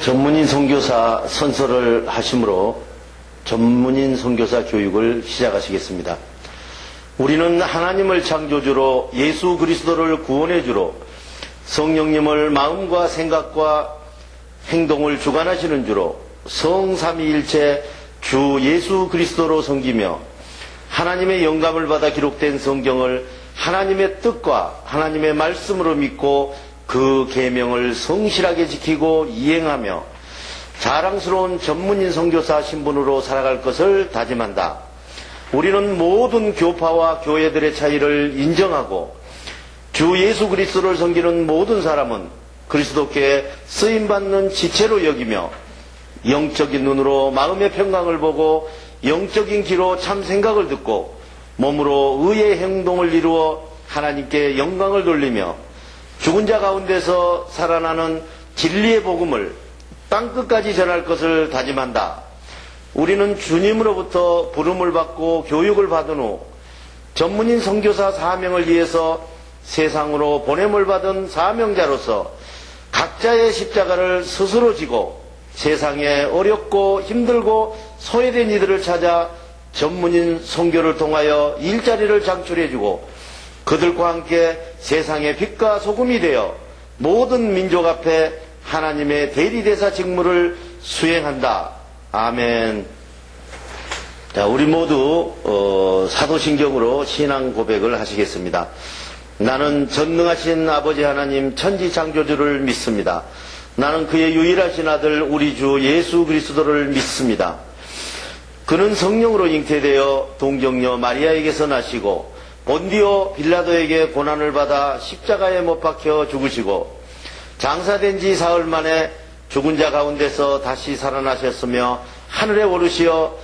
전문인 선교사 선서를 하심으로 전문인 선교사 교육을 시작하시겠습니다. 우리는 하나님을 창조주로 예수 그리스도를 구원해주로 성령님을 마음과 생각과 행동을 주관하시는 주로 성삼위일체 주 예수 그리스도로 섬기며 하나님의 영감을 받아 기록된 성경을 하나님의 뜻과 하나님의 말씀으로 믿고 그 계명을 성실하게 지키고 이행하며 자랑스러운 전문인 선교사 신분으로 살아갈 것을 다짐한다. 우리는 모든 교파와 교회들의 차이를 인정하고 주 예수 그리스도를 섬기는 모든 사람은 그리스도께 쓰임받는 지체로 여기며 영적인 눈으로 마음의 평강을 보고 영적인 귀로 참 생각을 듣고 몸으로 의의 행동을 이루어 하나님께 영광을 돌리며 죽은 자 가운데서 살아나는 진리의 복음을 땅끝까지 전할 것을 다짐한다. 우리는 주님으로부터 부름을 받고 교육을 받은 후 전문인 선교사 사명을 위해서 세상으로 보냄을 받은 사명자로서 각자의 십자가를 스스로 지고 세상에 어렵고 힘들고 소외된 이들을 찾아 전문인 선교를 통하여 일자리를 창출해주고 그들과 함께 세상의 빛과 소금이 되어 모든 민족 앞에 하나님의 대리대사 직무를 수행한다. 아멘. 자, 우리 모두 사도신경으로 신앙 고백을 하시겠습니다. 나는 전능하신 아버지 하나님 천지창조주를 믿습니다. 나는 그의 유일하신 아들 우리 주 예수 그리스도를 믿습니다. 그는 성령으로 잉태되어 동정녀 마리아에게서 나시고 본디오 빌라도에게 고난을 받아 십자가에 못 박혀 죽으시고 장사된 지 사흘 만에 죽은 자 가운데서 다시 살아나셨으며 하늘에 오르시어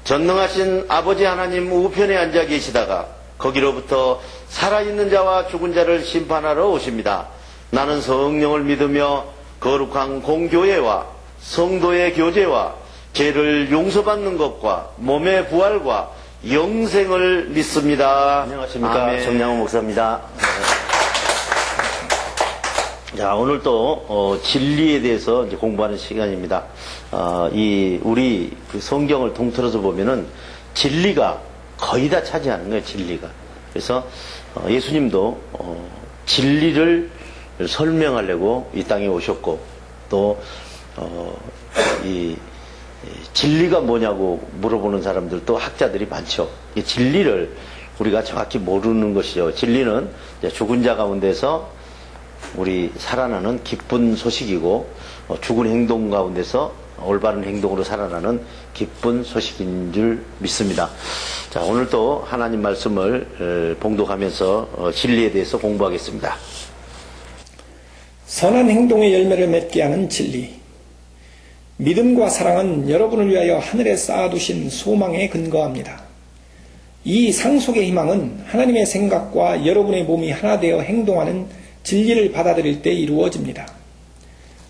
전능하신 아버지 하나님 우편에 앉아 계시다가 거기로부터 살아있는 자와 죽은 자를 심판하러 오십니다. 나는 성령을 믿으며 거룩한 공교회와 성도의 교제와 죄를 용서받는 것과 몸의 부활과 영생을 믿습니다. 안녕하십니까. 아멘. 정양호 목사입니다. 자, 오늘 또 진리에 대해서 이제 공부하는 시간입니다. 우리 그 성경을 통틀어서 보면은 진리가 거의 다 차지하는 거예요. 진리가. 그래서 예수님도 진리를 설명하려고 이 땅에 오셨고 또 이 진리가 뭐냐고 물어보는 사람들도 학자들이 많죠. 이 진리를 우리가 정확히 모르는 것이죠. 진리는 이제 죽은 자 가운데서 우리 살아나는 기쁜 소식이고 죽은 행동 가운데서 올바른 행동으로 살아나는 기쁜 소식인 줄 믿습니다. 자, 오늘 또 하나님 말씀을 봉독하면서 진리에 대해서 공부하겠습니다. 선한 행동의 열매를 맺게 하는 진리. 믿음과 사랑은 여러분을 위하여 하늘에 쌓아두신 소망에 근거합니다. 이 상속의 희망은 하나님의 생각과 여러분의 몸이 하나 되어 행동하는 진리를 받아들일 때 이루어집니다.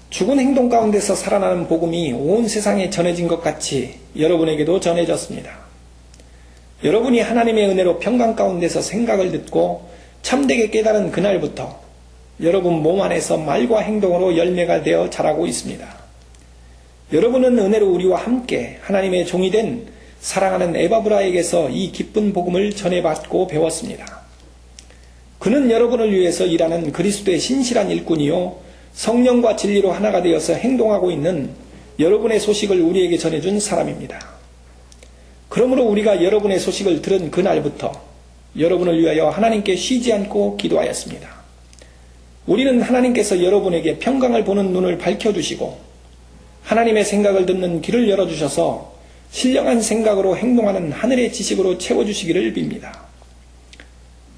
죽은 행동 가운데서 살아나는 복음이 온 세상에 전해진 것 같이 여러분에게도 전해졌습니다. 여러분이 하나님의 은혜로 평강 가운데서 생각을 듣고 참되게 깨달은 그날부터 여러분 몸 안에서 말과 행동으로 열매가 되어 자라고 있습니다. 여러분은 은혜로 우리와 함께 하나님의 종이 된 사랑하는 에바브라에게서 이 기쁜 복음을 전해받고 배웠습니다. 그는 여러분을 위해서 일하는 그리스도의 신실한 일꾼이요 성령과 진리로 하나가 되어서 행동하고 있는 여러분의 소식을 우리에게 전해준 사람입니다. 그러므로 우리가 여러분의 소식을 들은 그날부터 여러분을 위하여 하나님께 쉬지 않고 기도하였습니다. 우리는 하나님께서 여러분에게 평강을 보는 눈을 밝혀주시고 하나님의 생각을 듣는 길을 열어주셔서 신령한 생각으로 행동하는 하늘의 지식으로 채워주시기를 빕니다.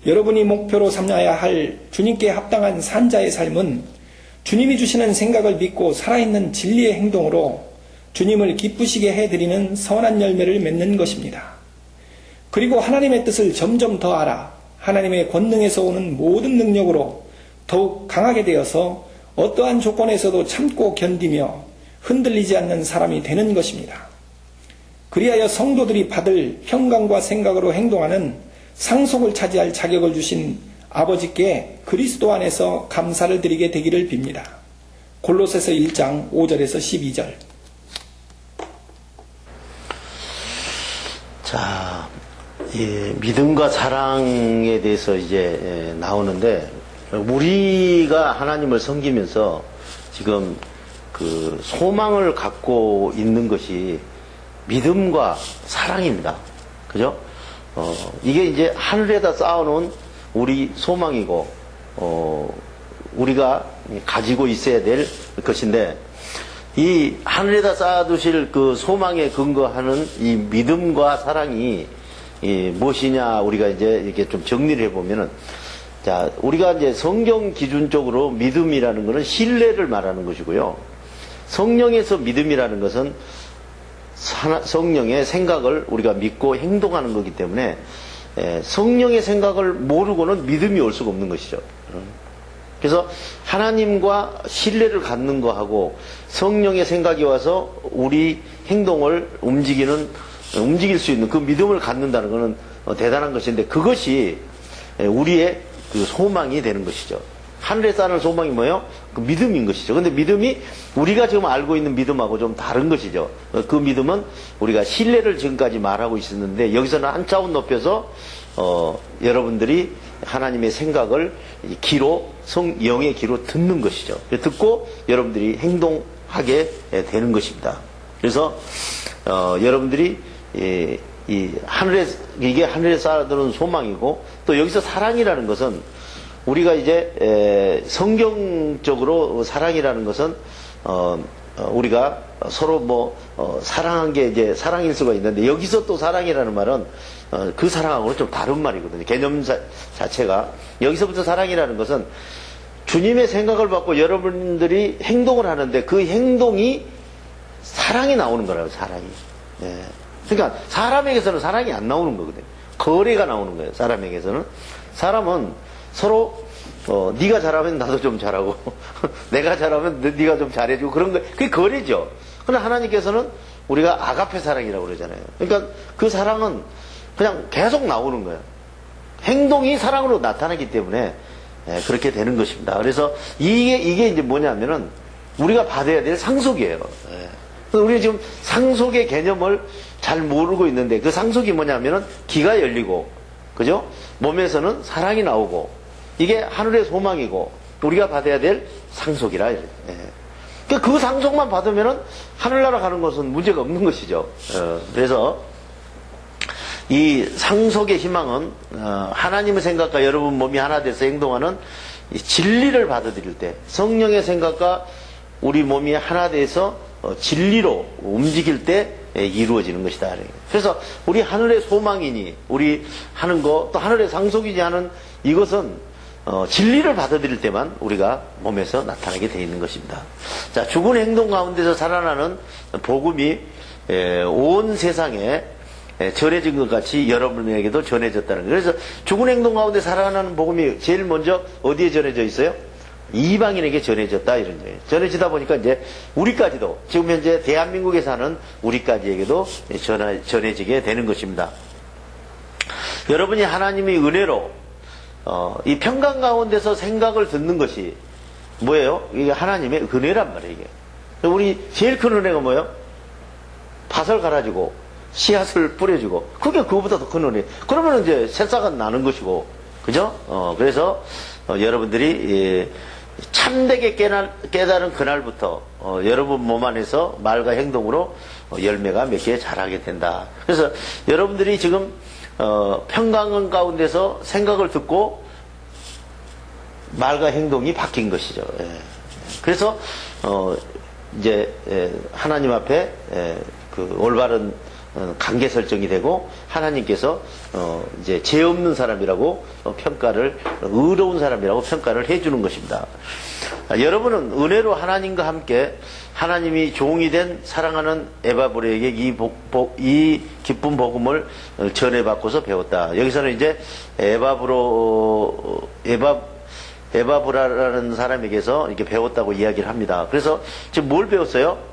여러분이 목표로 삼아야 할 주님께 합당한 산자의 삶은 주님이 주시는 생각을 믿고 살아있는 진리의 행동으로 주님을 기쁘시게 해드리는 선한 열매를 맺는 것입니다. 그리고 하나님의 뜻을 점점 더 알아 하나님의 권능에서 오는 모든 능력으로 더욱 강하게 되어서 어떠한 조건에서도 참고 견디며 흔들리지 않는 사람이 되는 것입니다. 그리하여 성도들이 받을 평강과 생각으로 행동하는 상속을 차지할 자격을 주신 아버지께 그리스도 안에서 감사를 드리게 되기를 빕니다. 골로새서 1장 5절에서 12절. 자, 믿음과 사랑에 대해서 이제 나오는데, 우리가 하나님을 섬기면서 지금 그 소망을 갖고 있는 것이 믿음과 사랑입니다. 그죠? 이게 이제 하늘에다 쌓아놓은 우리 소망이고, 우리가 가지고 있어야 될 것인데, 이 하늘에다 쌓아두실 그 소망에 근거하는 이 믿음과 사랑이 무엇이냐, 우리가 이제 이렇게 좀 정리를 해보면은, 자, 우리가 이제 성경 기준적으로 믿음이라는 것은 신뢰를 말하는 것이고요. 성령에서 믿음이라는 것은 성령의 생각을 우리가 믿고 행동하는 거기 때문에 성령의 생각을 모르고는 믿음이 올 수가 없는 것이죠. 그래서 하나님과 신뢰를 갖는 거하고 성령의 생각이 와서 우리 행동을 움직일 수 있는 그 믿음을 갖는다는 것은 대단한 것인데, 그것이 우리의 그 소망이 되는 것이죠. 하늘에 쌓는 소망이 뭐예요? 그 믿음인 것이죠. 근데 믿음이 우리가 지금 알고 있는 믿음하고 좀 다른 것이죠. 그 믿음은 우리가 신뢰를 지금까지 말하고 있었는데, 여기서는 한 차원 높여서 여러분들이 하나님의 생각을 귀로, 영의 귀로 듣는 것이죠. 듣고 여러분들이 행동하게 되는 것입니다. 그래서 여러분들이 이게 하늘에 쌓아두는 소망이고, 또 여기서 사랑이라는 것은 우리가 이제 성경적으로 사랑이라는 것은 우리가 서로 사랑한 게 이제 사랑일 수가 있는데, 여기서 또 사랑이라는 말은 그 사랑하고는 좀 다른 말이거든요. 개념 자체가. 여기서부터 사랑이라는 것은 주님의 생각을 받고 여러분들이 행동을 하는데, 그 행동이 사랑이 나오는 거라고요. 사랑이. 네. 그러니까 사람에게서는 사랑이 안 나오는 거거든요. 거래가 나오는 거예요. 사람에게서는. 사람은 서로 네가 잘하면 나도 좀 잘하고 내가 잘하면 네가 좀 잘해주고, 그런 거, 그게 거래죠. 그러나 하나님께서는 우리가 아가페 사랑이라고 그러잖아요. 그러니까 그 사랑은 그냥 계속 나오는 거예요. 행동이 사랑으로 나타나기 때문에 그렇게 되는 것입니다. 그래서 이게 이제 뭐냐면은 우리가 받아야 될 상속이에요. 그래서 우리는 지금 상속의 개념을 잘 모르고 있는데, 그 상속이 뭐냐면은 귀가 열리고, 그죠? 몸에서는 사랑이 나오고, 이게 하늘의 소망이고 우리가 받아야 될 상속이라. 그러니까 그 상속만 받으면은 하늘나라 가는 것은 문제가 없는 것이죠. 그래서 이 상속의 희망은 하나님의 생각과 여러분 몸이 하나 돼서 행동하는 진리를 받아들일 때, 성령의 생각과 우리 몸이 하나 돼서 진리로 움직일 때 이루어지는 것이다. 그래서 우리 하늘의 소망이니 우리 하는 거, 또 하늘의 상속이지 하는 이것은 진리를 받아들일 때만 우리가 몸에서 나타나게 되어 있는 것입니다. 자, 죽은 행동 가운데서 살아나는 복음이 온 세상에 전해진 것 같이 여러분에게도 전해졌다는 거예요. 그래서 죽은 행동 가운데 살아나는 복음이 제일 먼저 어디에 전해져 있어요? 이방인에게 전해졌다, 이런 거예요. 전해지다 보니까 이제 우리까지도, 지금 현재 대한민국에 사는 우리까지에게도 전해지게 되는 것입니다. 여러분이 하나님의 은혜로 이 평강 가운데서 생각을 듣는 것이 뭐예요? 이게 하나님의 은혜란 말이에요. 이게. 우리 제일 큰 은혜가 뭐예요? 밭을 갈아주고 씨앗을 뿌려주고, 그게 그거보다 더 큰 은혜. 그러면 이제 새싹은 나는 것이고, 그죠? 그래서 여러분들이 참되게 깨달은 그날부터 여러분 몸 안에서 말과 행동으로 열매가 맺게 자라게 된다. 그래서 여러분들이 지금 평강 가운데서 생각을 듣고 말과 행동이 바뀐 것이죠. 그래서 이제 하나님 앞에 그 올바른 관계 설정이 되고, 하나님께서 이제 죄 없는 사람이라고 의로운 사람이라고 평가를 해주는 것입니다. 여러분은 은혜로 하나님과 함께 하나님이 종이 된 사랑하는 에바브라에게 이 기쁜 복음을 전해받고서 배웠다. 여기서는 이제 에바브라라는 사람에게서 이렇게 배웠다고 이야기를 합니다. 그래서 지금 뭘 배웠어요?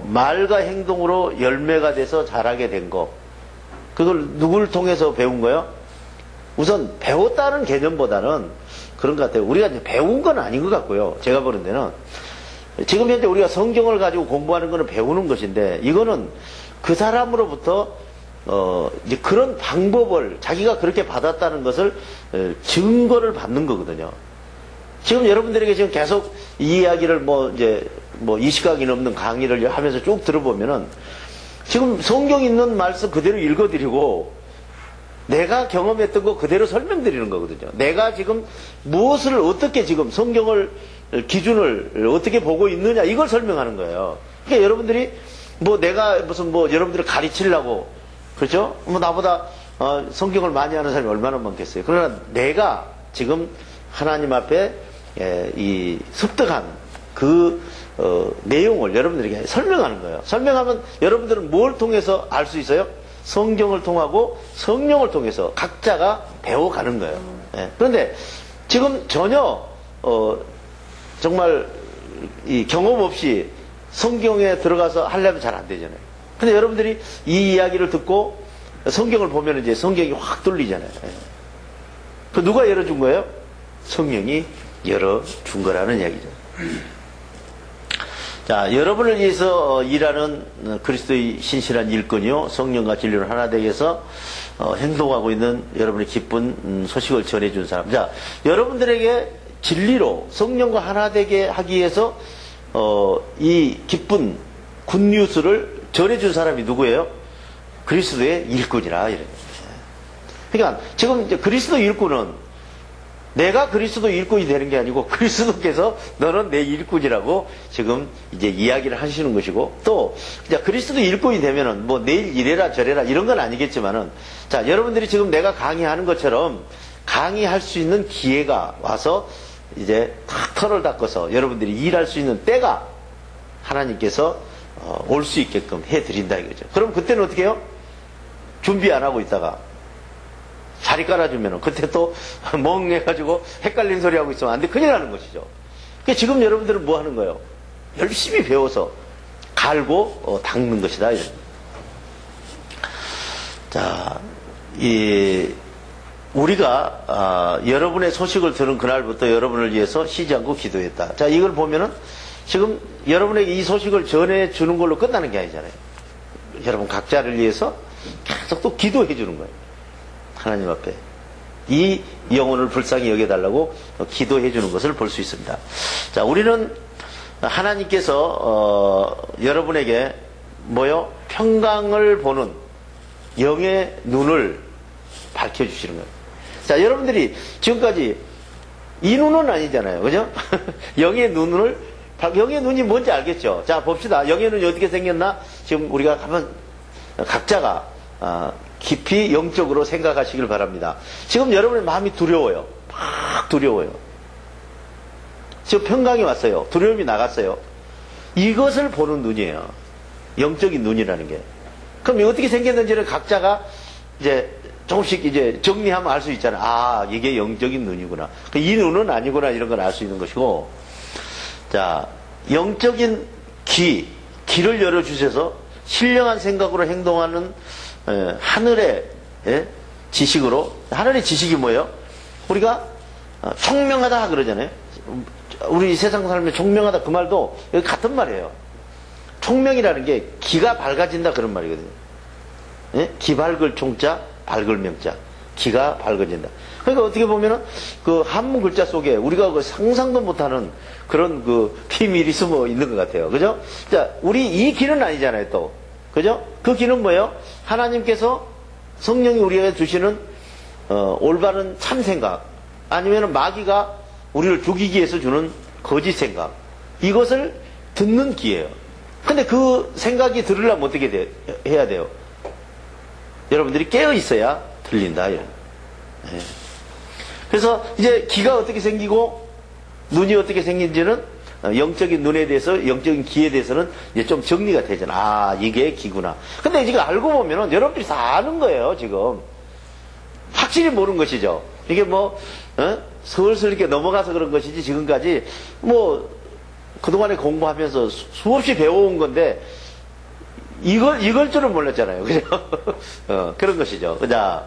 말과 행동으로 열매가 돼서 자라게 된 거. 그걸 누굴 통해서 배운 거예요? 우선 배웠다는 개념보다는 그런 것 같아요. 우리가 이제 배운 건 아닌 것 같고요. 제가 보는 데는 지금 현재 우리가 성경을 가지고 공부하는 것은 배우는 것인데, 이거는 그 사람으로부터 이제 그런 방법을 자기가 그렇게 받았다는 것을 증거를 받는 거거든요. 지금 여러분들에게 지금 계속 이 이야기를 이 시각이 넘는 강의를 하면서 쭉 들어보면은 지금 성경 있는 말씀 그대로 읽어드리고 내가 경험했던 거 그대로 설명드리는 거거든요. 내가 지금 무엇을 어떻게 지금 성경을 기준을 어떻게 보고 있느냐 이걸 설명하는 거예요. 그러니까 여러분들이 내가 무슨 여러분들을 가르치려고 그렇죠? 나보다 성경을 많이 하는 사람이 얼마나 많겠어요. 그러나 내가 지금 하나님 앞에 이 습득한 그 내용을 여러분들에게 설명하는 거예요. 설명하면 여러분들은 뭘 통해서 알 수 있어요? 성경을 통하고 성령을 통해서 각자가 배워가는 거예요. 그런데 지금 전혀 정말 이 경험 없이 성경에 들어가서 하려면 잘 안 되잖아요. 근데 여러분들이 이 이야기를 듣고 성경을 보면 이제 성경이 확 뚫리잖아요. 그 누가 열어준 거예요? 성령이 열어준 거라는 이야기죠. 자, 여러분을 위해서 일하는 그리스도의 신실한 일꾼이요 성령과 진리로 하나 되게 해서 행동하고 있는 여러분의 기쁜 소식을 전해준 사람. 자, 여러분들에게 진리로 성령과 하나 되게 하기 위해서 이 기쁜 굿뉴스를 전해준 사람이 누구예요? 그리스도의 일꾼이라 이래요. 그러니까 지금 이제 그리스도 일꾼은 내가 그리스도 일꾼이 되는 게 아니고 그리스도께서 너는 내 일꾼이라고 지금 이제 이야기를 하시는 것이고, 또 이제 그리스도 일꾼이 되면은 내일 이래라 저래라 이런 건 아니겠지만은, 자, 여러분들이 지금 내가 강의하는 것처럼 강의할 수 있는 기회가 와서 이제 탁 털을 닦아서 여러분들이 일할 수 있는 때가 하나님께서 올 수 있게끔 해드린다 이거죠. 그럼 그때는 어떻게 해요? 준비 안 하고 있다가 자리 깔아주면 그때 또 멍해가지고 헷갈린 소리 하고 있으면 안 돼. 큰일 나는 것이죠. 그러니까 지금 여러분들은 뭐 하는 거예요? 열심히 배워서 갈고 닦는 것이다. 이런. 자, 우리가 여러분의 소식을 들은 그날부터 여러분을 위해서 쉬지 않고 기도했다. 자, 이걸 보면은 지금 여러분에게 이 소식을 전해주는 걸로 끝나는 게 아니잖아요. 여러분 각자를 위해서 계속 또 기도해 주는 거예요. 하나님 앞에 이 영혼을 불쌍히 여겨달라고 기도해 주는 것을 볼 수 있습니다. 자, 우리는 하나님께서 여러분에게 평강을 보는 영의 눈을 밝혀주시는 거예요. 자, 여러분들이 지금까지 이 눈은 아니잖아요. 그죠? 영의 눈이 뭔지 알겠죠? 자, 봅시다. 영의 눈이 어떻게 생겼나? 지금 우리가 한번 각자가 깊이 영적으로 생각하시길 바랍니다. 지금 여러분의 마음이 두려워요. 막 두려워요. 지금 평강이 왔어요. 두려움이 나갔어요. 이것을 보는 눈이에요. 영적인 눈이라는 게. 그럼 이게 어떻게 생겼는지를 각자가 이제 조금씩 이제 정리하면 알 수 있잖아요. 아, 이게 영적인 눈이구나. 이 눈은 아니구나. 이런 걸 알 수 있는 것이고. 자, 영적인 귀를 열어주셔서 신령한 생각으로 행동하는 하늘의 지식으로, 하늘의 지식이 뭐예요? 우리가 총명하다 그러잖아요. 우리 세상 살면 총명하다 그 말도 여기 같은 말이에요. 총명이라는 게 기가 밝아진다 그런 말이거든요. 기 밝을 총자, 밝을 명자. 기가 밝아진다. 그러니까 어떻게 보면은 그 한문 글자 속에 우리가 그 상상도 못하는 그런 그 비밀이 숨어 있는 것 같아요. 그죠? 자, 우리 이 길은 아니잖아요, 또. 그죠? 그 길은 뭐예요? 하나님께서 성령이 우리에게 주시는 올바른 참 생각, 아니면 마귀가 우리를 죽이기 위해서 주는 거짓 생각, 이것을 듣는 기예요. 근데 그 생각이 들으려면 어떻게 해야 돼요? 여러분들이 깨어 있어야 들린다. 이런. 네. 그래서 이제 귀가 어떻게 생기고 눈이 어떻게 생긴지는 영적인 눈에 대해서, 영적인 귀에 대해서는 이제 좀 정리가 되잖아. 아, 이게 귀구나. 근데 지금 알고 보면은 여러분들이 다 아는 거예요, 지금. 확실히 모르는 것이죠. 이게 슬슬 이렇게 넘어가서 그런 것이지, 지금까지 그동안에 공부하면서 수없이 배워온 건데, 이걸 줄은 몰랐잖아요. 그죠? 그런 것이죠. 자,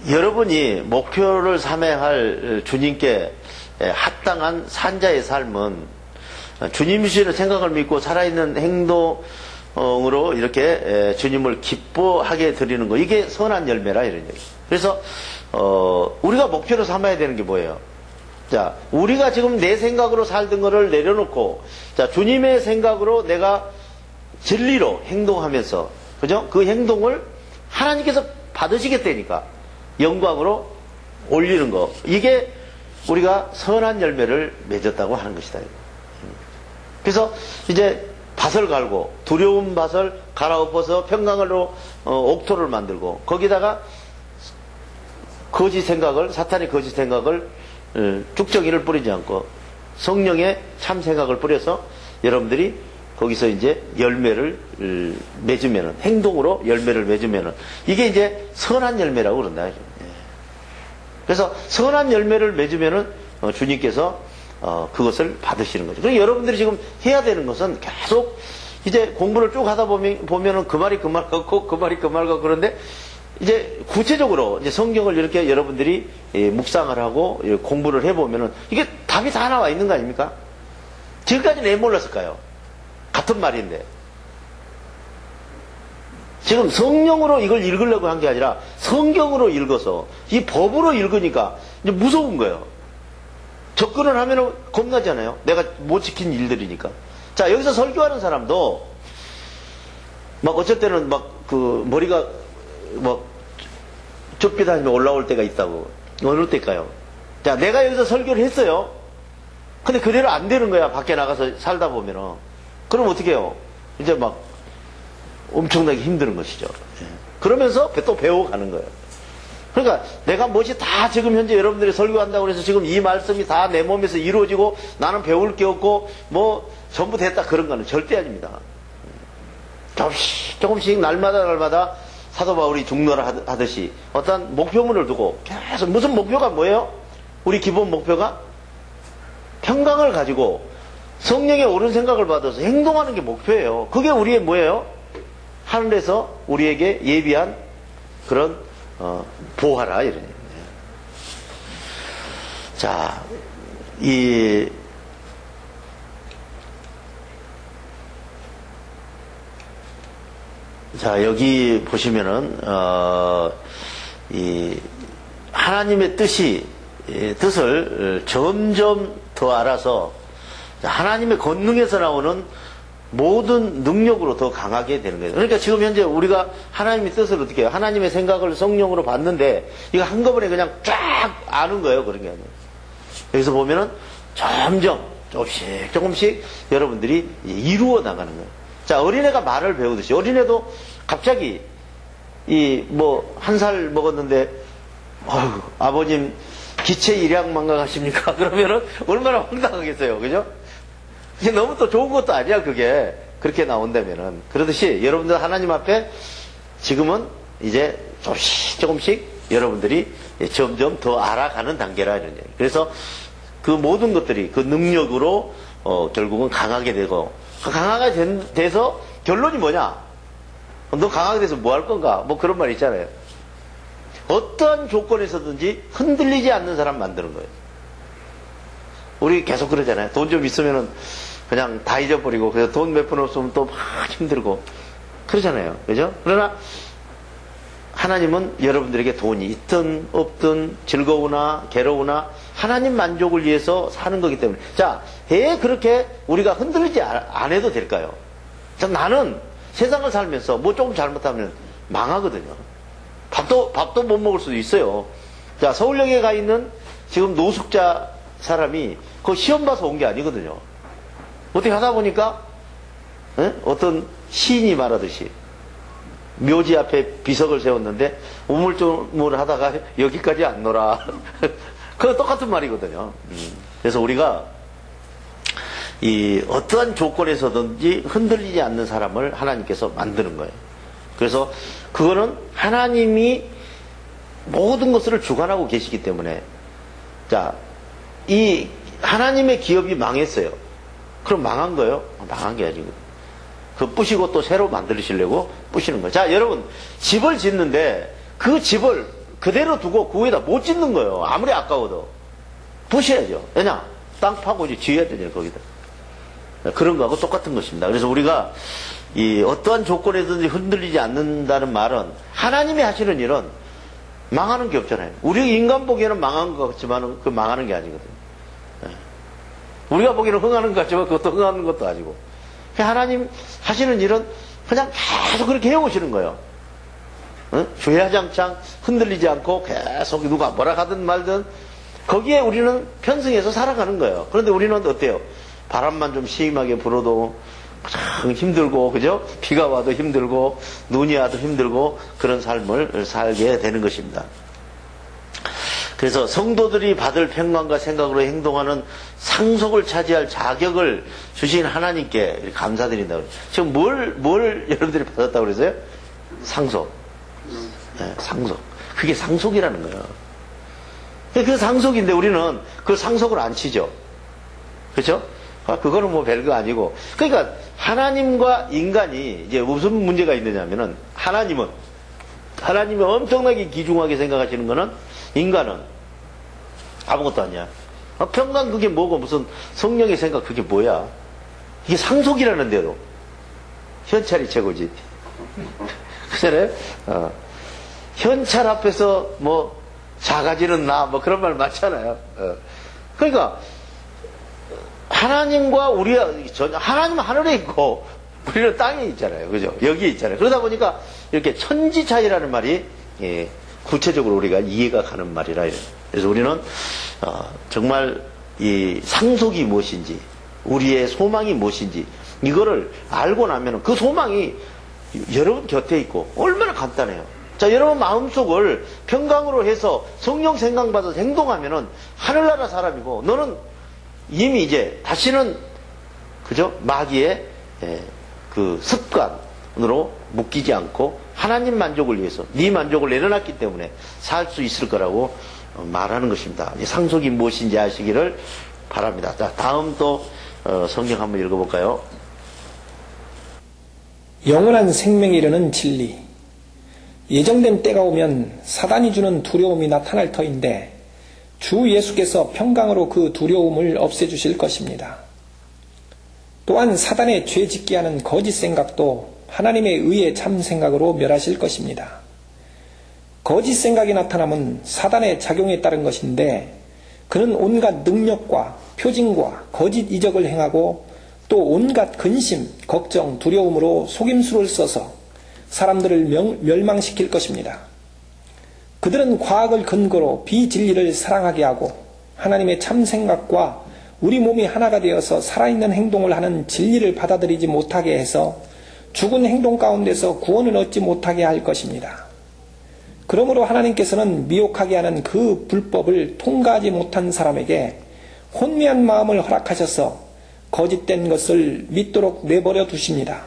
여러분이 목표를 삼아야 할 주님께 합당한 산자의 삶은 주님 주시는 생각을 믿고 살아있는 행동으로 이렇게 주님을 기뻐하게 드리는 거, 이게 선한 열매라 이런 얘기. 그래서 우리가 목표로 삼아야 되는 게 뭐예요? 자, 우리가 지금 내 생각으로 살던 거를 내려놓고, 자, 주님의 생각으로 내가 진리로 행동하면서, 그죠? 그 행동을 하나님께서 받으시겠다니까 영광으로 올리는 거, 이게 우리가 선한 열매를 맺었다고 하는 것이다. 그래서 이제 밭을 갈고 두려운 밭을 갈아엎어서 평강으로 옥토를 만들고, 거기다가 거짓 생각을, 사탄의 거짓 생각을, 쭉정이를 뿌리지 않고 성령의 참 생각을 뿌려서 여러분들이 거기서 이제 열매를 맺으면은, 행동으로 열매를 맺으면은, 이게 이제 선한 열매라고 그런다. 그래서 선한 열매를 맺으면은 주님께서 그것을 받으시는 거죠. 그래서 여러분들이 지금 해야 되는 것은 계속 이제 공부를 쭉 하다 보면은 그 말이 그 말 같고 그 말이 그 말 같고, 그런데 이제 구체적으로 이제 성경을 이렇게 여러분들이 묵상을 하고 공부를 해보면은 이게 답이 다 나와 있는 거 아닙니까? 지금까지는 왜 몰랐을까요? 같은 말인데. 지금 성령으로 이걸 읽으려고 한 게 아니라 성경으로 읽어서 이 법으로 읽으니까 이제 무서운 거예요. 접근을 하면은 겁나잖아요. 내가 못 지킨 일들이니까. 자, 여기서 설교하는 사람도 막 어쩔 때는 막 그 머리가 뭐 좁게 다니면 올라올 때가 있다고. 어느 때일까요? 자, 내가 여기서 설교를 했어요. 근데 그대로 안 되는 거야. 밖에 나가서 살다 보면은. 그럼 어떻게 해요? 이제 막 엄청나게 힘든 것이죠. 그러면서 또 배워가는 거예요. 그러니까 내가 뭐지 다 지금 현재 여러분들이 설교한다고 해서 지금 이 말씀이 다 내 몸에서 이루어지고 나는 배울 게 없고 뭐 전부 됐다, 그런 거는 절대 아닙니다. 조금씩 날마다 사도 바울이 중노를 하듯이 어떤 목표문을 두고 계속, 무슨 목표가 뭐예요? 우리 기본 목표가 평강을 가지고 성령의 옳은 생각을 받아서 행동하는 게 목표예요. 그게 우리의 뭐예요? 하늘에서 우리에게 예비한 그런 보화라 이런 얘기예요. 자, 자, 여기 보시면은 이 하나님의 뜻을 점점 더 알아서 하나님의 권능에서 나오는 모든 능력으로 더 강하게 되는 거예요. 그러니까 지금 현재 우리가 하나님의 뜻을 어떻게 해요? 하나님의 생각을 성령으로 받는데 이거 한꺼번에 그냥 쫙 아는 거예요. 그런 게 아니에요. 여기서 보면은 점점 조금씩 여러분들이 이루어 나가는 거예요. 자, 어린애가 말을 배우듯이, 어린애도 갑자기 한 살 먹었는데 아버님 기체 일약 망각하십니까? 그러면은 얼마나 황당하겠어요. 그죠? 이게 너무 또 좋은 것도 아니야, 그게. 그렇게 나온다면은. 그러듯이 여러분들 하나님 앞에 지금은 이제 조금씩 여러분들이 점점 더 알아가는 단계라 이런 얘기. 그래서 그 모든 것들이 그 능력으로 결국은 강하게 되고, 강하게 돼서 결론이 뭐냐? 너 강하게 돼서 뭐 할 건가? 뭐 그런 말 있잖아요. 어떠한 조건에서든지 흔들리지 않는 사람 만드는 거예요. 우리 계속 그러잖아요. 돈 좀 있으면은 그냥 다 잊어버리고, 그래서 돈 몇 푼 없으면 또 막 힘들고 그러잖아요. 그죠? 그러나 하나님은 여러분들에게 돈이 있든 없든 즐거우나 괴로우나 하나님 만족을 위해서 사는 거기 때문에, 자, 왜 그렇게 우리가 흔들리지 안 해도 될까요? 자, 나는 세상을 살면서 뭐 조금 잘못하면 망하거든요. 밥도 못 먹을 수도 있어요. 자, 서울역에 가 있는 지금 노숙자 사람이 그 시험 봐서 온 게 아니거든요. 어떻게 하다 보니까 어떤 시인이 말하듯이 묘지 앞에 비석을 세웠는데 우물쭈물 하다가 여기까지 안 놀아. 그거 똑같은 말이거든요. 그래서 우리가 이 어떠한 조건에서든지 흔들리지 않는 사람을 하나님께서 만드는 거예요. 그래서 그거는 하나님이 모든 것을 주관하고 계시기 때문에, 자, 이 하나님의 기업이 망했어요. 그럼 망한 거예요? 망한 게 아니고 그 부시고 또 새로 만들으시려고 부시는 거예요. 자, 여러분, 집을 짓는데 그 집을 그대로 두고 그 위에다 못 짓는 거예요. 아무리 아까워도. 부셔야죠. 왜냐? 땅 파고 이제 지어야 되잖아요, 거기다. 그런 거하고 똑같은 것입니다. 그래서 우리가 이 어떠한 조건에든지 흔들리지 않는다는 말은 하나님이 하시는 일은 망하는 게 없잖아요. 우리 인간 보기에는 망한 것 같지만 그 망하는 게 아니거든요. 우리가 보기에는 흥하는 것 같지만 그것도 흥하는 것도 아니고. 하나님 하시는 일은 그냥 계속 그렇게 해오시는 거예요. 주야장창 흔들리지 않고 계속 누가 뭐라 하든 말든 거기에 우리는 편승해서 살아가는 거예요. 그런데 우리는 어때요? 바람만 좀 심하게 불어도 참 힘들고, 그죠? 비가 와도 힘들고, 눈이 와도 힘들고, 그런 삶을 살게 되는 것입니다. 그래서 성도들이 받을 평강과 생각으로 행동하는 상속을 차지할 자격을 주신 하나님께 감사드린다고. 지금 뭘 여러분들이 받았다고 그러세요? 상속. 네, 상속. 그게 상속이라는 거예요. 그 상속인데 우리는 그 상속을 안 치죠. 그렇죠? 그거는 뭐 별거 아니고. 그러니까 하나님과 인간이 이제 무슨 문제가 있느냐면은 하나님이 엄청나게 귀중하게 생각하시는 거는 인간은 아무것도 아니야. 평강 그게 뭐고 무슨 성령의 생각 그게 뭐야? 이게 상속이라는데도 현찰이 최고지. 그잖아요. 현찰 앞에서 뭐 작아지는 나 뭐 그런 말 많잖아요. 그러니까 하나님과 우리가 하나님은 하늘에 있고 우리는 땅에 있잖아요. 그죠? 여기에 있잖아요. 그러다 보니까 이렇게 천지 차이라는 말이 구체적으로 우리가 이해가 가는 말이라 이래요. 그래서 우리는 정말 이 상속이 무엇인지 우리의 소망이 무엇인지 이거를 알고 나면 그 소망이 여러분 곁에 있고 얼마나 간단해요. 자, 여러분 마음속을 평강으로 해서 성령 생각받아서 행동하면은 하늘나라 사람이고 너는 이미 이제 다시는 그죠? 마귀의 그 습관으로 묶이지 않고 하나님 만족을 위해서 네 만족을 내려놨기 때문에 살 수 있을 거라고 말하는 것입니다. 상속이 무엇인지 아시기를 바랍니다. 자, 다음 또 성경 한번 읽어볼까요? 영원한 생명에 이르는 진리. 예정된 때가 오면 사단이 주는 두려움이 나타날 터인데 주 예수께서 평강으로 그 두려움을 없애주실 것입니다. 또한 사단의 죄 짓게 하는 거짓 생각도 하나님의 의의 참 생각으로 멸하실 것입니다. 거짓 생각이 나타나면 사단의 작용에 따른 것인데 그는 온갖 능력과 표징과 거짓 이적을 행하고 또 온갖 근심, 걱정, 두려움으로 속임수를 써서 사람들을 멸망시킬 것입니다. 그들은 과학을 근거로 비진리를 사랑하게 하고 하나님의 참 생각과 우리 몸이 하나가 되어서 살아있는 행동을 하는 진리를 받아들이지 못하게 해서 죽은 행동 가운데서 구원을 얻지 못하게 할 것입니다. 그러므로 하나님께서는 미혹하게 하는 그 불법을 통과하지 못한 사람에게 혼미한 마음을 허락하셔서 거짓된 것을 믿도록 내버려 두십니다.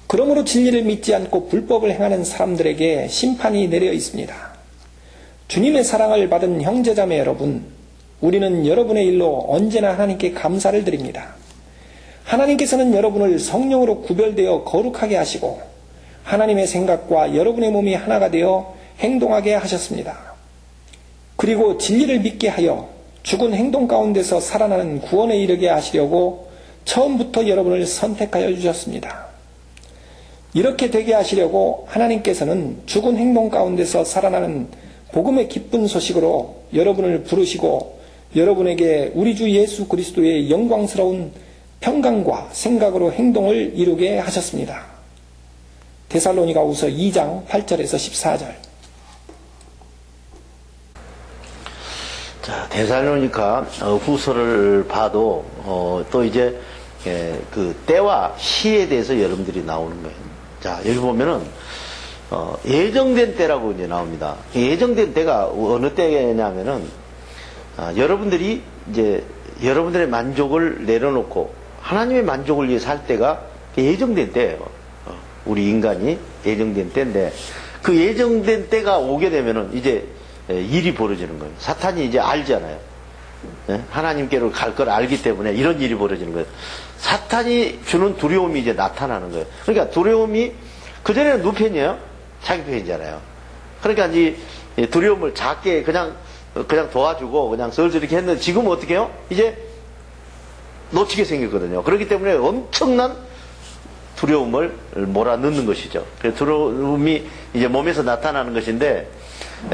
그러므로 진리를 믿지 않고 불법을 행하는 사람들에게 심판이 내려 있습니다. 주님의 사랑을 받은 형제자매 여러분, 우리는 여러분의 일로 언제나 하나님께 감사를 드립니다. 하나님께서는 여러분을 성령으로 구별되어 거룩하게 하시고 하나님의 생각과 여러분의 몸이 하나가 되어 행동하게 하셨습니다. 그리고 진리를 믿게 하여 죽은 행동 가운데서 살아나는 구원에 이르게 하시려고 처음부터 여러분을 선택하여 주셨습니다. 이렇게 되게 하시려고 하나님께서는 죽은 행동 가운데서 살아나는 복음의 기쁜 소식으로 여러분을 부르시고 여러분에게 우리 주 예수 그리스도의 영광스러운 평강과 생각으로 행동을 이루게 하셨습니다. 데살로니가후서 2장 8절에서 14절. 자, 데살로니가 후서를 봐도 또 이제 그 때와 시에 대해서 여러분들이 나오는 거예요. 자, 여기 보면은 예정된 때라고 이제 나옵니다. 예정된 때가 어느 때냐면은 여러분들이 이제 여러분들의 만족을 내려놓고 하나님의 만족을 위해 살 때가 예정된 때예요. 우리 인간이 예정된 때인데 그 예정된 때가 오게 되면은 이제 일이 벌어지는 거예요. 사탄이 이제 알잖아요. 하나님께로 갈 걸 알기 때문에 이런 일이 벌어지는 거예요. 사탄이 주는 두려움이 이제 나타나는 거예요. 그러니까 두려움이 그전에는 누구 편이에요? 자기 편이잖아요. 그러니까 이 두려움을 작게 그냥 그냥 도와주고 그냥 슬슬 이렇게 했는데 지금은 어떻게 해요? 이제 놓치게 생겼거든요. 그렇기 때문에 엄청난 두려움을 몰아넣는 것이죠. 그 두려움이 이제 몸에서 나타나는 것인데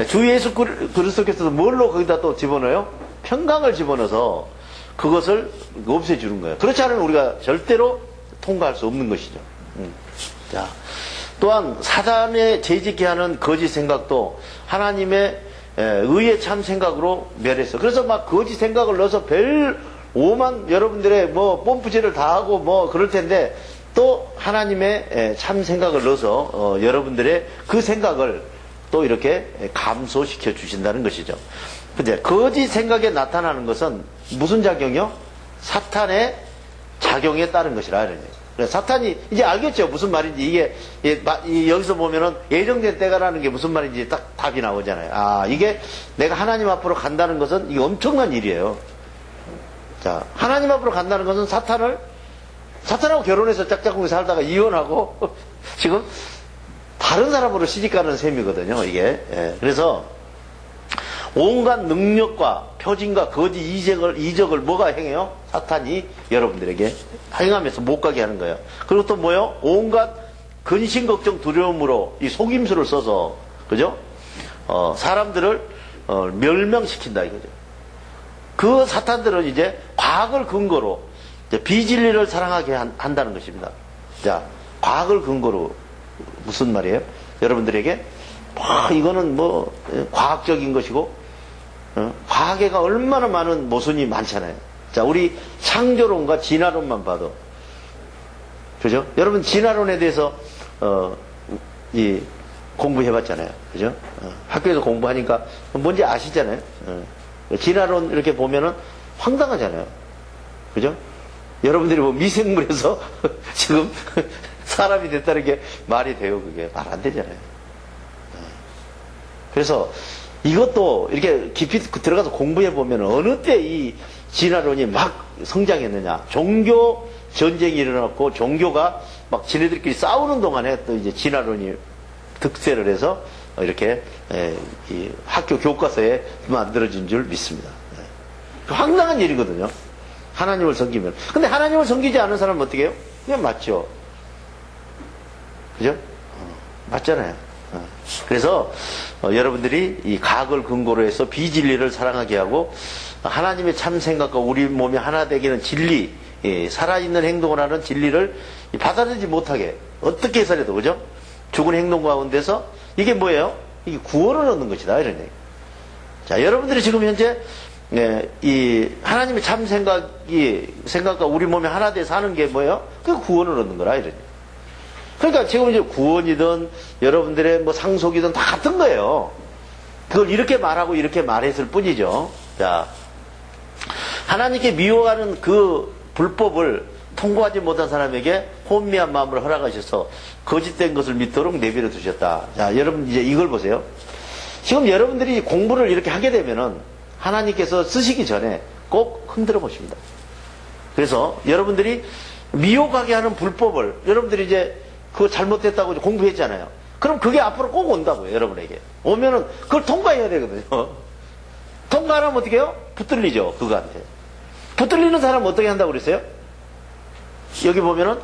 주 예수 그리스도께서도 뭘로 거기다 또 집어넣어요? 평강을 집어넣어서 그것을 없애주는 거예요. 그렇지 않으면 우리가 절대로 통과할 수 없는 것이죠. 자, 또한 사단에 재짓게 하는 거짓 생각도 하나님의 의의 참 생각으로 멸했어. 그래서 막 거짓 생각을 넣어서 별 오만 여러분들의 뭐 뽐뿌질을 다 하고 뭐 그럴 텐데 또 하나님의 참 생각을 넣어서 여러분들의 그 생각을 또 이렇게 감소시켜 주신다는 것이죠. 근데 거짓 생각에 나타나는 것은 무슨 작용이요? 사탄의 작용에 따른 것이라 이런 얘기예요. 그래서 사탄이 이제 알겠죠 무슨 말인지. 이게 여기서 보면은 예정된 때가라는 게 무슨 말인지 딱 답이 나오잖아요. 아, 이게 내가 하나님 앞으로 간다는 것은 이게 엄청난 일이에요. 자, 하나님 앞으로 간다는 것은 사탄하고 결혼해서 짝짝꿍이 살다가 이혼하고 지금 다른 사람으로 시집가는 셈이거든요, 이게. 예, 그래서 온갖 능력과 표징과 거짓 이적을 뭐가 행해요? 사탄이 여러분들에게 행하면서 못 가게 하는 거예요. 그리고 또 뭐요? 온갖 근심, 걱정, 두려움으로 이 속임수를 써서, 그죠? 사람들을 멸망시킨다 이거죠. 그 사탄들은 이제 과학을 근거로 이제 비진리를 사랑하게 한다는 것입니다. 자, 과학을 근거로 무슨 말이에요? 여러분들에게 이거는 뭐 과학적인 것이고 과학에가 얼마나 많은 모순이 많잖아요. 자, 우리 창조론과 진화론만 봐도 그죠? 여러분 진화론에 대해서 공부해봤잖아요. 그죠? 학교에서 공부하니까 뭔지 아시잖아요. 진화론 이렇게 보면은 황당하잖아요. 그죠? 여러분들이 뭐 미생물에서 지금 사람이 됐다는 게 말이 돼요? 그게 말 안 되잖아요. 그래서 이것도 이렇게 깊이 들어가서 공부해 보면 어느 때 이 진화론이 막 성장했느냐. 종교 전쟁이 일어났고 종교가 막 지네들끼리 싸우는 동안에 또 이제 진화론이 득세를 해서 이렇게 이 학교 교과서에 만들어진 줄 믿습니다. 황당한 일이거든요. 하나님을 섬기면. 근데 하나님을 섬기지 않은 사람은 어떻게 해요? 그냥 맞죠. 그죠? 맞잖아요. 그래서 여러분들이 이 과학을 근거로 해서 비진리를 사랑하게 하고 하나님의 참 생각과 우리 몸이 하나 되기는 진리, 살아있는 행동을 하는 진리를 받아들이지 못하게 어떻게 해서라도, 그죠? 죽은 행동 가운데서 이게 뭐예요? 이게 구원을 얻는 것이다 이런 얘기. 자, 여러분들이 지금 현재 이 하나님의 참 생각과 우리 몸이 하나 돼서 하는 게 뭐예요? 그 구원을 얻는 거라 이런 얘기. 그러니까 지금 이제 구원이든 여러분들의 뭐 상속이든 다 같은 거예요. 그걸 이렇게 말하고 이렇게 말했을 뿐이죠. 자, 하나님께 미워하는 그 불법을 통과하지 못한 사람에게 혼미한 마음을 허락하셔서 거짓된 것을 믿도록 내버려 두셨다. 자, 여러분 이제 이걸 보세요. 지금 여러분들이 공부를 이렇게 하게 되면은 하나님께서 쓰시기 전에 꼭 흔들어 보십니다. 그래서 여러분들이 미혹하게 하는 불법을 여러분들이 이제 그거 잘못됐다고 공부했잖아요. 그럼 그게 앞으로 꼭 온다고요, 여러분에게. 오면은 그걸 통과해야 되거든요. 통과 안 하면 어떻게 해요? 붙들리죠, 그거한테. 붙들리는 사람은 어떻게 한다고 그랬어요? 여기 보면은,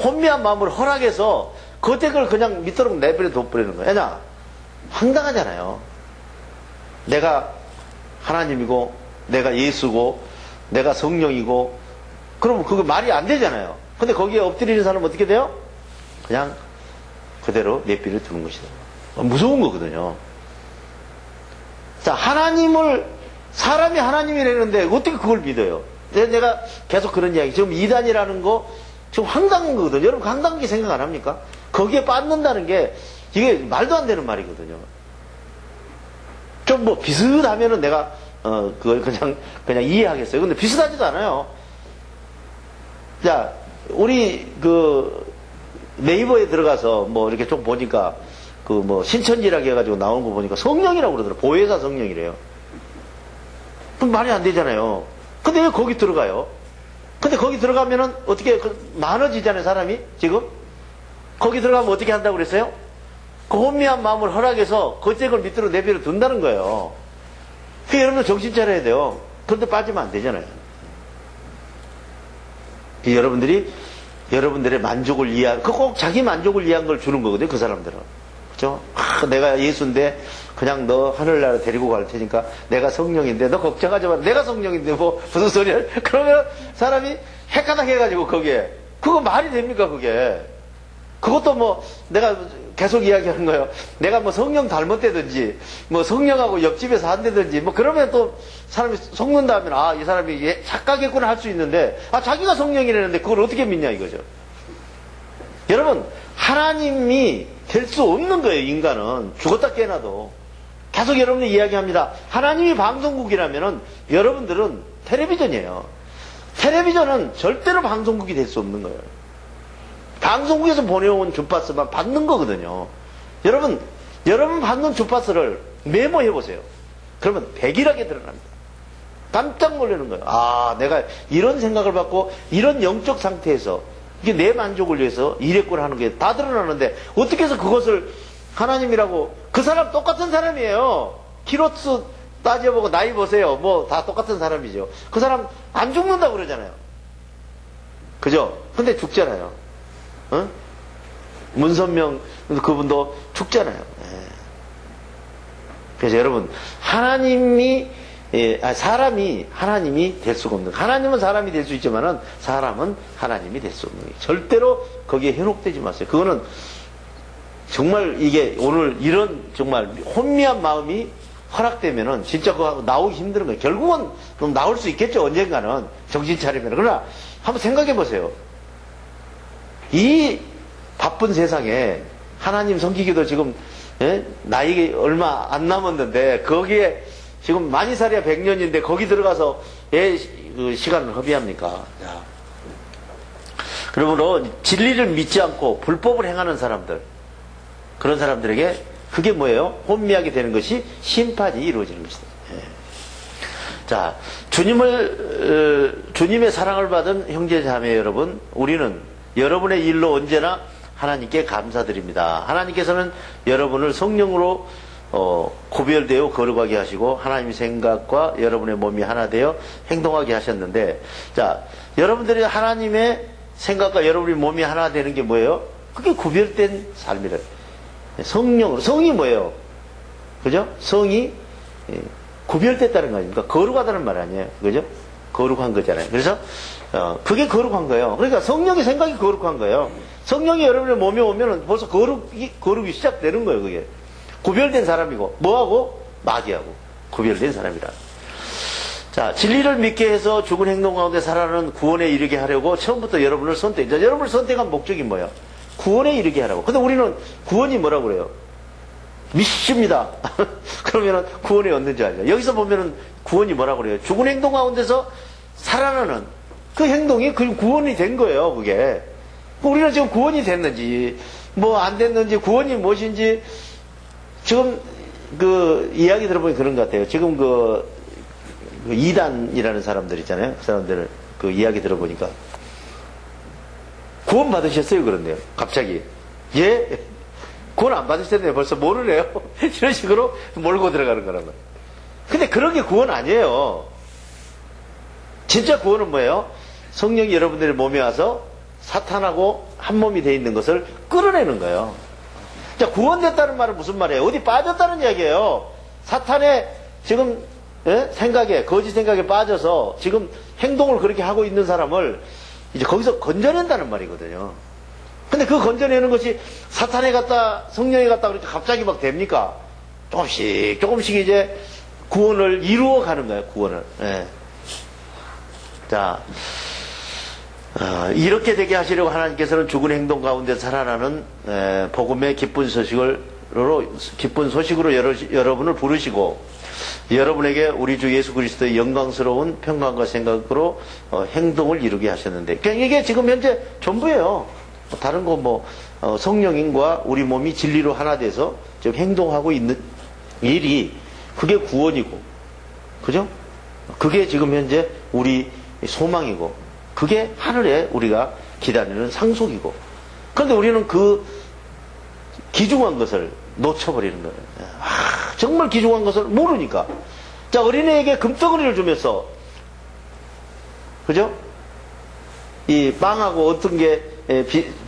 혼미한 마음을 허락해서 그걸 그냥 밑도록 내버려 둬버리는 거예요. 왜냐? 황당하잖아요. 내가 하나님이고, 내가 예수고, 내가 성령이고, 그러면 그거 말이 안 되잖아요. 근데 거기에 엎드리는 사람은 어떻게 돼요? 그냥 그대로 내버려 두는 것이다. 무서운 거거든요. 자, 사람이 하나님이라는데 어떻게 그걸 믿어요? 내가 계속 그런 이야기, 지금 이단이라는 거 지금 황당한 거거든요. 여러분 황당하게 생각 안 합니까? 거기에 빠진다는 게 이게 말도 안 되는 말이거든요. 좀 뭐 비슷하면은 내가 그걸 그냥 이해하겠어요. 근데 비슷하지도 않아요. 자, 우리 네이버에 들어가서 뭐 이렇게 좀 보니까 뭐 신천지라고 해가지고 나오는 거 보니까 성령이라고 그러더라고요. 보혜사 성령이래요. 그럼 말이 안 되잖아요. 근데 왜 거기 들어가요? 근데 거기 들어가면은 어떻게 많아지잖아요, 사람이 지금. 거기 들어가면 어떻게 한다고 그랬어요? 그 혼미한 마음을 허락해서 거짓을 밑으로 내버려 둔다는 거예요. 그 여러분들 정신 차려야 돼요. 그런데 빠지면 안 되잖아요. 여러분들의 만족을 이해한, 꼭 자기 만족을 위한 걸 주는 거거든요, 그 사람들은. 그죠? 내가 예수인데, 그냥 너 하늘나라 데리고 갈 테니까, 내가 성령인데, 너 걱정하지 마. 내가 성령인데, 뭐, 무슨 소리야? 그러면 사람이 헷가닥 해가지고, 거기에. 그거 말이 됩니까, 그게? 그것도 뭐, 내가 계속 이야기하는 거예요. 내가 뭐 성령 닮았다든지, 뭐 성령하고 옆집에서 한다든지, 뭐 그러면 또 사람이 속는다 하면, 아, 이 사람이 착각했구나 할 수 있는데, 아, 자기가 성령이라는데 그걸 어떻게 믿냐 이거죠. 여러분, 하나님이 될 수 없는 거예요, 인간은. 죽었다 깨어나도. 계속 여러분이 이야기합니다. 하나님이 방송국이라면은 여러분들은 텔레비전이에요. 텔레비전은 절대로 방송국이 될 수 없는 거예요. 방송국에서 보내온 주파수만 받는 거거든요. 여러분 받는 주파수를 메모해 보세요. 그러면 백일하게 드러납니다. 깜짝 놀라는 거예요. 아, 내가 이런 생각을 받고 이런 영적 상태에서 이게 내 만족을 위해서 이랬구나 하는 게 다 드러나는데 어떻게 해서 그것을 하나님이라고, 그 사람 똑같은 사람이에요. 키로수 따져보고 나이 보세요. 뭐 다 똑같은 사람이죠. 그 사람 안 죽는다고 그러잖아요. 그죠? 근데 죽잖아요. 어? 문선명 그분도 죽잖아요. 예. 그래서 여러분, 사람이 하나님이 될 수가 없는, 하나님은 사람이 될 수 있지만은 사람은 하나님이 될 수 없는 거예요. 절대로 거기에 현혹되지 마세요. 그거는 정말 이게 오늘 이런 정말 혼미한 마음이 허락되면은 진짜 그거 나오기 힘든 거예요. 결국은 나올 수 있겠죠, 언젠가는. 정신 차리면. 그러나 한번 생각해 보세요. 이 바쁜 세상에 하나님 섬기기도 지금 나이가 얼마 안 남았는데, 거기에 지금 만이살이야 100년인데 거기 들어가서 그 시간을 허비합니까? 그러므로 진리를 믿지 않고 불법을 행하는 사람들, 그런 사람들에게 그게 뭐예요? 혼미하게 되는 것이 심판이 이루어지는 것이다. 자, 주님의 사랑을 받은 형제 자매 여러분, 우리는 여러분의 일로 언제나 하나님께 감사드립니다. 하나님께서는 여러분을 성령으로 구별되어 거룩하게 하시고 하나님의 생각과 여러분의 몸이 하나 되어 행동하게 하셨는데, 자, 여러분들이 하나님의 생각과 여러분의 몸이 하나 되는 게 뭐예요? 그게 구별된 삶이래요. 성령으로. 성이 뭐예요? 그죠? 성이 구별됐다는 거 아닙니까? 거룩하다는 말 아니에요. 그죠? 거룩한 거잖아요. 그래서 그게 거룩한 거예요. 그러니까 성령의 생각이 거룩한 거예요. 성령이 여러분의 몸에 오면은 벌써 거룩이 시작되는 거예요. 그게 구별된 사람이고, 뭐하고? 마귀하고 구별된 사람이라. 자, 진리를 믿게 해서 죽은 행동 가운데 살아가는 구원에 이르게 하려고 처음부터 여러분을 선택. 여러분을 선택한 목적이 뭐예요? 구원에 이르게 하라고. 근데 우리는 구원이 뭐라고 그래요? 믿습니다. 그러면은 구원이 얻는지 알죠. 여기서 보면은 구원이 뭐라고 그래요? 죽은 행동 가운데서 살아나는 그 행동이 그 구원이 된 거예요, 그게. 우리는 지금 구원이 됐는지, 뭐 안 됐는지, 구원이 무엇인지, 지금 그 이야기 들어보니 그런 것 같아요. 지금 그 이단이라는 사람들 있잖아요. 그 사람들 그 이야기 들어보니까 구원 받으셨어요, 그런데요. 갑자기. 예? 구원 안 받으셨는데 벌써 모르네요. 이런 식으로 몰고 들어가는 거라고요. 근데 그런 게 구원 아니에요. 진짜 구원은 뭐예요? 성령이 여러분들의 몸에 와서 사탄하고 한 몸이 되어 있는 것을 끌어내는 거예요. 자, 구원됐다는 말은 무슨 말이에요? 어디 빠졌다는 이야기예요. 사탄의 지금 생각에, 거짓 생각에 빠져서 지금 행동을 그렇게 하고 있는 사람을 이제 거기서 건져낸다는 말이거든요. 근데 그 건져내는 것이 사탄에 갔다, 성령에 갔다 그렇게 갑자기 막 됩니까? 조금씩 이제 구원을 이루어 가는 거예요, 구원을. 예. 자, 이렇게 되게 하시려고 하나님께서는 죽은 행동 가운데 살아나는 복음의 기쁜 소식으로 여러분을 부르시고, 여러분에게 우리 주 예수 그리스도의 영광스러운 평강과 생각으로 행동을 이루게 하셨는데, 그러니까 이게 지금 현재 전부예요. 다른 거 뭐 성령인과 우리 몸이 진리로 하나 돼서 지금 행동하고 있는 일이, 그게 구원이고, 그죠? 그게 지금 현재 우리 소망이고, 그게 하늘에 우리가 기다리는 상속이고, 그런데 우리는 그 귀중한 것을 놓쳐버리는 거예요. 정말 귀중한 것을 모르니까. 자, 어린애에게 금덩어리를 주면서, 그죠? 이 빵하고 어떤 게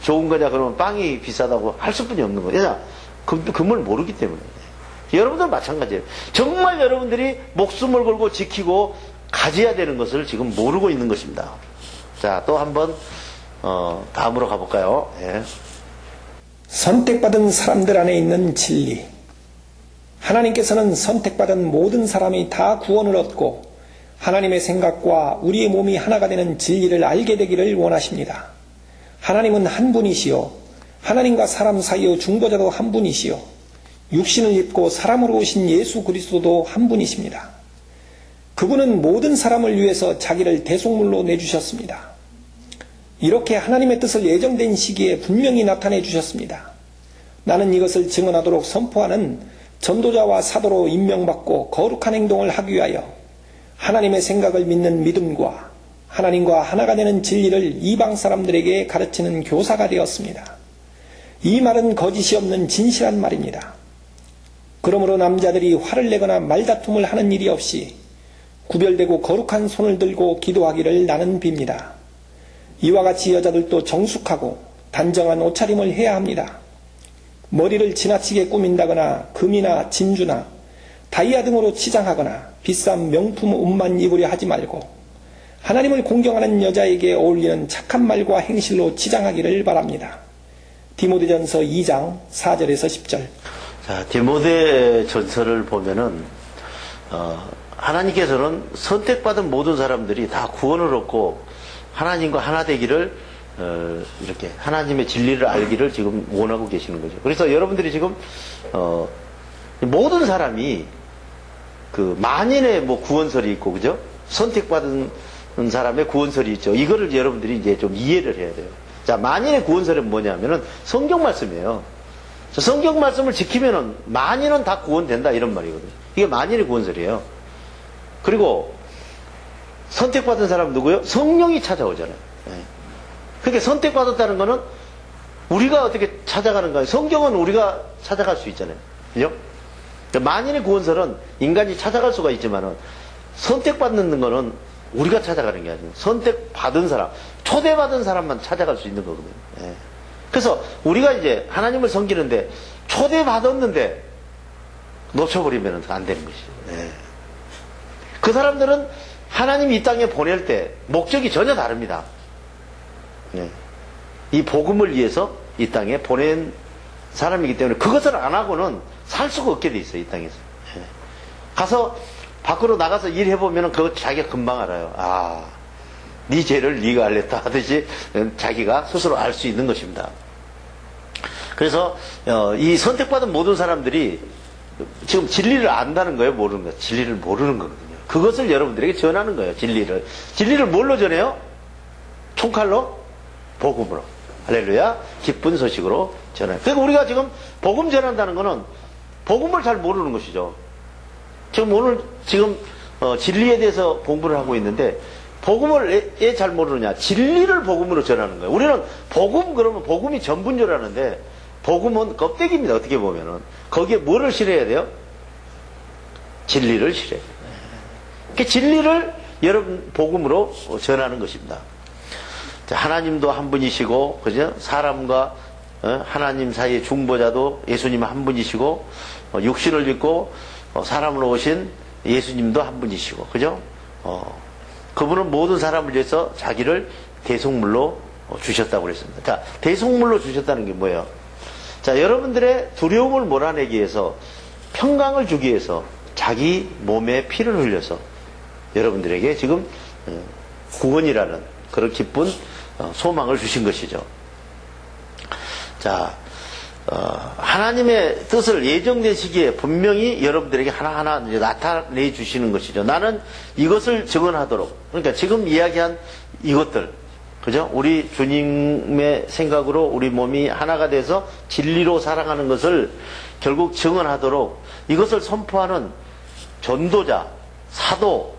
좋은 거냐 그러면 빵이 비싸다고 할 수뿐이 없는 거예요. 왜냐? 금을 모르기 때문에. 여러분들 마찬가지예요. 정말 여러분들이 목숨을 걸고 지키고 가져야 되는 것을 지금 모르고 있는 것입니다. 자, 또 한번 다음으로 가볼까요? 예. 선택받은 사람들 안에 있는 진리. 하나님께서는 선택받은 모든 사람이 다 구원을 얻고 하나님의 생각과 우리의 몸이 하나가 되는 진리를 알게 되기를 원하십니다. 하나님은 한 분이시요 하나님과 사람 사이의 중보자도 한 분이시요 육신을 입고 사람으로 오신 예수 그리스도도 한 분이십니다. 그분은 모든 사람을 위해서 자기를 대속물로 내주셨습니다. 이렇게 하나님의 뜻을 예정된 시기에 분명히 나타내 주셨습니다. 나는 이것을 증언하도록 선포하는 전도자와 사도로 임명받고 거룩한 행동을 하기 위하여 하나님의 생각을 믿는 믿음과 하나님과 하나가 되는 진리를 이방 사람들에게 가르치는 교사가 되었습니다. 이 말은 거짓이 없는 진실한 말입니다. 그러므로 남자들이 화를 내거나 말다툼을 하는 일이 없이 구별되고 거룩한 손을 들고 기도하기를 나는 빕니다. 이와 같이 여자들도 정숙하고 단정한 옷차림을 해야 합니다. 머리를 지나치게 꾸민다거나 금이나 진주나 다이아 등으로 치장하거나 비싼 명품 옷만 입으려 하지 말고 하나님을 공경하는 여자에게 어울리는 착한 말과 행실로 치장하기를 바랍니다. 디모데전서 2장 4절에서 10절. 자, 디모데 전서를 보면은 하나님께서는 선택받은 모든 사람들이 다 구원을 얻고 하나님과 하나 되기를 이렇게 하나님의 진리를 알기를 지금 원하고 계시는 거죠. 그래서 여러분들이 지금 모든 사람이 그 만인의 뭐 구원설이 있고 그죠? 선택받은 사람의 구원설이 있죠. 이거를 여러분들이 이제 좀 이해를 해야 돼요. 자, 만인의 구원설은 뭐냐면은 성경 말씀이에요. 성경 말씀을 지키면은 만인은 다 구원된다 이런 말이거든요. 이게 만인의 구원설이에요. 그리고 선택받은 사람 누구요? 성령이 찾아오잖아요. 그러니까 선택받았다는 거는 우리가 어떻게 찾아가는 거예요? 성경은 우리가 찾아갈 수 있잖아요. 그죠? 만인의 구원설은 인간이 찾아갈 수가 있지만은 선택받는 거는 우리가 찾아가는 게 아니에요. 선택받은 사람, 초대받은 사람만 찾아갈 수 있는 거거든요. 그래서 우리가 이제 하나님을 섬기는데 초대받았는데 놓쳐버리면 안 되는 것이죠. 그 사람들은 하나님이 이 땅에 보낼 때 목적이 전혀 다릅니다. 이 복음을 위해서 이 땅에 보낸 사람이기 때문에 그것을 안 하고는 살 수가 없게 돼 있어요. 이 땅에서. 가서 밖으로 나가서 일해보면 그거 자기가 금방 알아요. 아, 네 죄를 네가 알렸다 하듯이 자기가 스스로 알 수 있는 것입니다. 그래서 이 선택받은 모든 사람들이 지금 진리를 안다는 거예요? 모르는 거예요? 진리를 모르는 거거든요. 그것을 여러분들에게 전하는 거예요. 진리를 뭘로 전해요? 총칼로? 복음으로. 할렐루야. 기쁜 소식으로 전해요. 그러니까 우리가 지금 복음 전한다는 거는 복음을 잘 모르는 것이죠. 지금 오늘 진리에 대해서 공부를 하고 있는데 복음을 왜 잘 모르느냐? 진리를 복음으로 전하는 거예요. 우리는 복음 그러면 복음이 전부인 줄 아는데 복음은 껍데기입니다. 어떻게 보면은 거기에 뭐를 실어야 돼요? 진리를 실어야 돼요. 그 진리를 여러분 복음으로 전하는 것입니다. 하나님도 한 분이시고, 그죠? 사람과 하나님 사이의 중보자도 예수님 한 분이시고, 육신을 입고 사람으로 오신 예수님도 한 분이시고, 그죠? 그분은 모든 사람을 위해서 자기를 대속물로 주셨다고 그랬습니다. 자, 대속물로 주셨다는 게 뭐예요? 자, 여러분들의 두려움을 몰아내기 위해서, 평강을 주기 위해서 자기 몸에 피를 흘려서 여러분들에게 지금 구원이라는 그런 기쁜 소망을 주신 것이죠. 자, 하나님의 뜻을 예정된 시기에 분명히 여러분들에게 하나하나 나타내 주시는 것이죠. 나는 이것을 증언하도록. 그러니까 지금 이야기한 이것들, 그죠? 우리 주님의 생각으로 우리 몸이 하나가 돼서 진리로 살아가는 것을 결국 증언하도록 이것을 선포하는 전도자, 사도,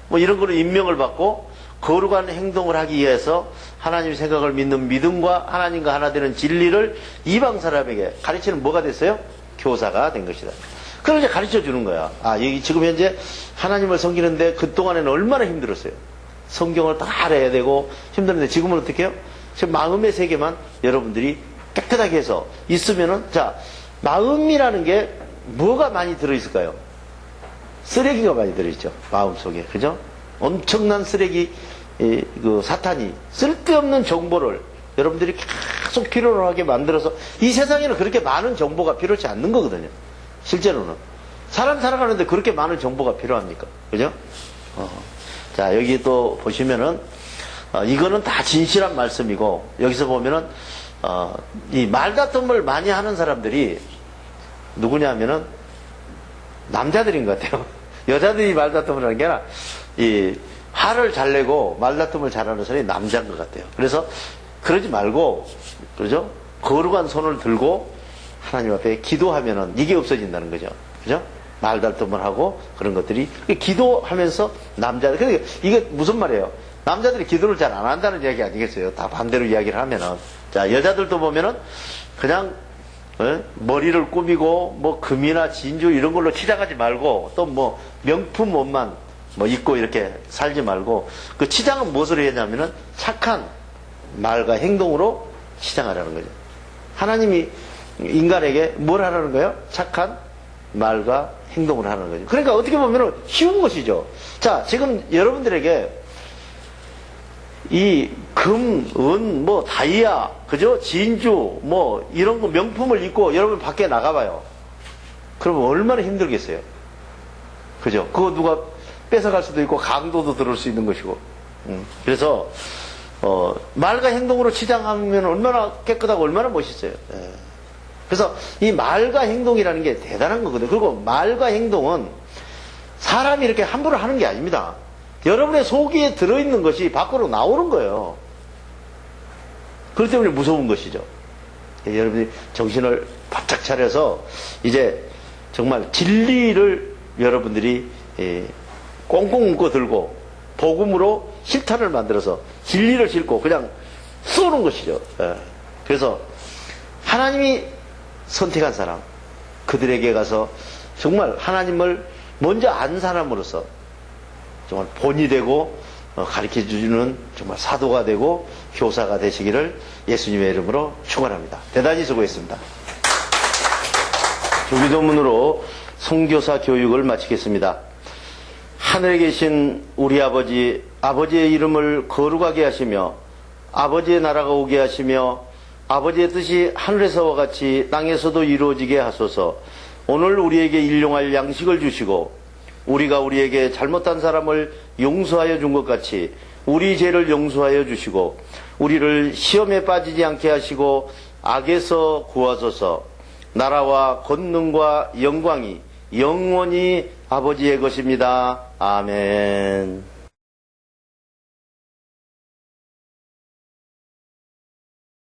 뭐 이런 거로 임명을 받고 거룩한 행동을 하기 위해서 하나님의 생각을 믿는 믿음과 하나님과 하나 되는 진리를 이방 사람에게 가르치는 뭐가 됐어요? 교사가 된 것이다. 그걸 이제 가르쳐 주는 거야. 아, 여기 지금 현재 하나님을 섬기는데 그동안에는 얼마나 힘들었어요. 성경을 다 알아야 되고 힘들었는데 지금은 어떻게 해요? 지금 마음의 세계만 여러분들이 깨끗하게 해서 있으면은, 자, 마음이라는 게 뭐가 많이 들어있을까요? 쓰레기가 많이 들어있죠. 마음 속에. 그죠? 엄청난 쓰레기, 그 사탄이 쓸데없는 정보를 여러분들이 계속 필요로 하게 만들어서, 이 세상에는 그렇게 많은 정보가 필요치 않는 거거든요. 실제로는. 사람 살아가는데 그렇게 많은 정보가 필요합니까? 그죠? 자, 여기 또 보시면은, 이거는 다 진실한 말씀이고, 여기서 보면은, 이 말다툼을 많이 하는 사람들이 누구냐면은, 남자들인 것 같아요. 여자들이 말다툼을 하는 게 아니라, 이, 화를 잘 내고 말다툼을 잘하는 사람이 남자인 것 같아요. 그래서, 그러지 말고, 그죠? 거룩한 손을 들고, 하나님 앞에 기도하면은, 이게 없어진다는 거죠. 그죠? 말다툼을 하고, 그런 것들이, 기도하면서 남자들, 그러니까 이게 무슨 말이에요? 남자들이 기도를 잘 안 한다는 이야기 아니겠어요? 다 반대로 이야기를 하면은. 자, 여자들도 보면은, 그냥, 머리를 꾸미고, 뭐, 금이나 진주 이런 걸로 치장하지 말고, 또 뭐, 명품 옷만 뭐 입고 이렇게 살지 말고, 그 치장은 무엇으로 했냐면은, 착한 말과 행동으로 치장하라는 거죠. 하나님이 인간에게 뭘 하라는 거예요? 착한 말과 행동을 하는 거죠. 그러니까 어떻게 보면은 쉬운 것이죠. 자, 지금 여러분들에게 이 금, 은, 뭐, 다이아, 그죠? 진주, 뭐, 이런 거 명품을 입고 여러분 밖에 나가봐요. 그러면 얼마나 힘들겠어요? 그죠? 그거 누가 뺏어갈 수도 있고, 강도도 들을 수 있는 것이고. 그래서, 말과 행동으로 치장하면 얼마나 깨끗하고 얼마나 멋있어요. 예. 그래서 이 말과 행동이라는 게 대단한 거거든요. 그리고 말과 행동은 사람이 이렇게 함부로 하는 게 아닙니다. 여러분의 속에 들어있는 것이 밖으로 나오는 거예요. 그렇기 때문에 무서운 것이죠. 여러분이 정신을 바짝 차려서 이제 정말 진리를 여러분들이 꽁꽁 묶어 들고 복음으로 실탄을 만들어서 진리를 싣고 그냥 쏘는 것이죠. 그래서 하나님이 선택한 사람, 그들에게 가서 정말 하나님을 먼저 안 사람으로서 정말 본이 되고 가르쳐주는 정말 사도가 되고 교사가 되시기를 예수님의 이름으로 축원합니다. 대단히 수고했습니다. 주기도문으로 선교사 교육을 마치겠습니다. 하늘에 계신 우리 아버지, 아버지의 이름을 거룩하게 하시며 아버지의 나라가 오게 하시며 아버지의 뜻이 하늘에서와 같이 땅에서도 이루어지게 하소서. 오늘 우리에게 일용할 양식을 주시고 우리가 우리에게 잘못한 사람을 용서하여 준 것 같이 우리 죄를 용서하여 주시고 우리를 시험에 빠지지 않게 하시고 악에서 구하소서. 나라와 권능과 영광이 영원히 아버지의 것입니다. 아멘.